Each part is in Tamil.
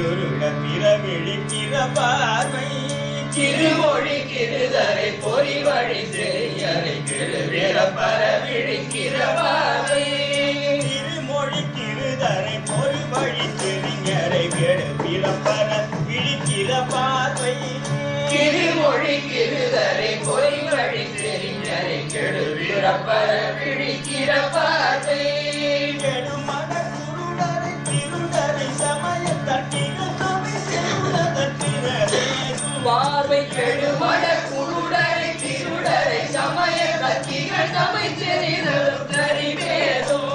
திருருட பிறவிழிக்கிற பார்வை திருமொழி கிருதரை பொறி வழி செய்யரை கிருவிர பரவிழிக்கிற பார்வை திருமொழி கிருதரை பொறி வழி செறிஞரை கெடு பிறப்பர விழிக்கிற பார்வை திருமொழி கிருதரை பொறி வழி செறிஞரை கெடு பிறப்பர விழிக்கிற பார்வை கெடுமன குருடரை திருடரை சமய தட்டிகள் தமை செல்வதற்கிறதே பார்வை கெடுமன குருடரை திருடரை சமய கத்திகள் தமை செறிதலும் கரிவேதும்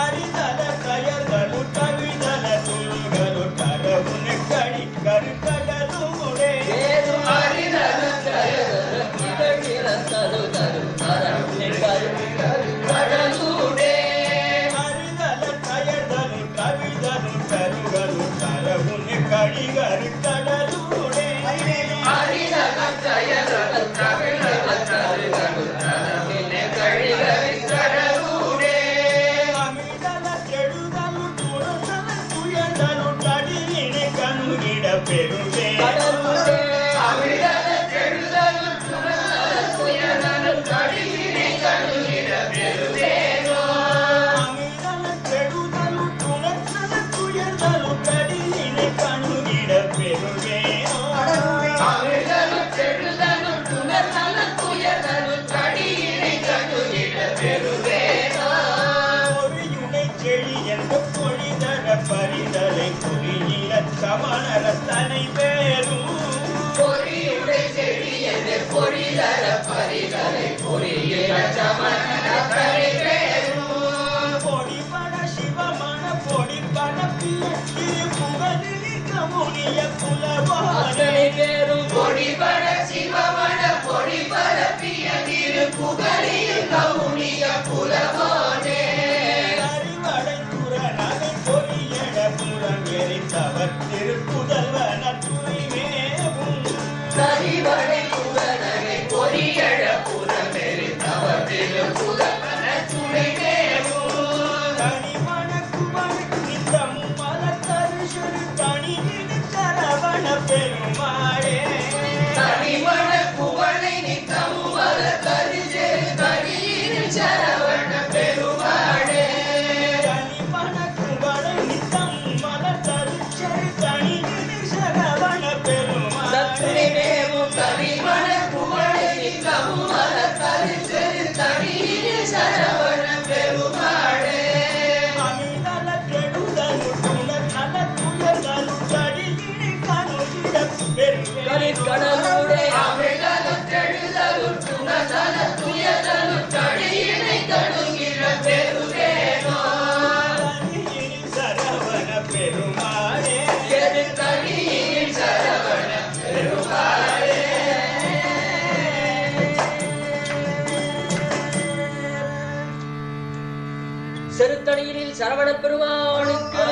அரிதல கயர்களு கவிதல துல்களு கரவுன கழி கருக்கடலுமுடே வேதும் அறிதல கயதல கிதகிரந்தது தரு தரவுனே கடலுடே அரிதல கயர்களு கவிதலு கருகலு கரவுன கழி கருக்கடலுமுடே அறிதல கயதல கவிதல தருகலு தரவுனே கடலுடே அமிதல கெடுதலு துரசல துயதலு கடியினை கண்ணிட பெருவே கடலுடே அமிர்தல கெடுதலு துரசல துயதலு கடியினை கண்ணிட பெருவேனோ அமிதல கெடுதலு துரசல துயதலு கடியினை கண்ணிட பெருவே அமிர்தலு கெடுதலு துரசல துயதலு கடியினை கண்ணிட பெருவேனோ பொறியுடை செழி என்ற பொழிதர பரிதலை பொறியில சமணர தனை பேரும் பொறியுடை செடியது பொறிதர பரிதலை பொறியில சமண கரை பேரும் பொடிபட சிவமன பொடிபட பிய திரு புகழில் கமுனிய புலவானே அத்தனை பேரும் பொடிபட சிவமண பொடிபட பிய திரு புகழில் கவுனிய புலவானே அறிவடை துறநகை பொறியட புறம் எரித்தவர் திருப்புதல்வன துணிவேவும் சரிவடை புறநகை பொறியழ புறமெறி தவ திரு புதவன துணைவேவும் தனிமண குமரி நித்தம் மலத்தரிசரு தனியிடு சரவண பெருமாளே தனிமண குவளை நித்தம் வர கரிசெரு கரியில் சரவண பெருமாளே தனிமண குமரி நித்தம் மலத்தரிசரு தனியிடு சரவண பெருமாளே சத்துரிவேவும் தனிமண குவளை நித்தம் வர கரிசெரு கரியில் சரவண பெருமாளே அமிதல கெடுதலு துணதல துயதலு கடியினை கணுகிட பெருவே கரிக்கடலுடே அமிழ்தலு கெடுதலு துணதல துயதலு கடியினை கணுகிற பெருவேனோ தனியினி சரவண பெருமாளே எது கடியில் சரவண பெருமாளே செருத்தணியில் சரவண பெருமாளுக்கு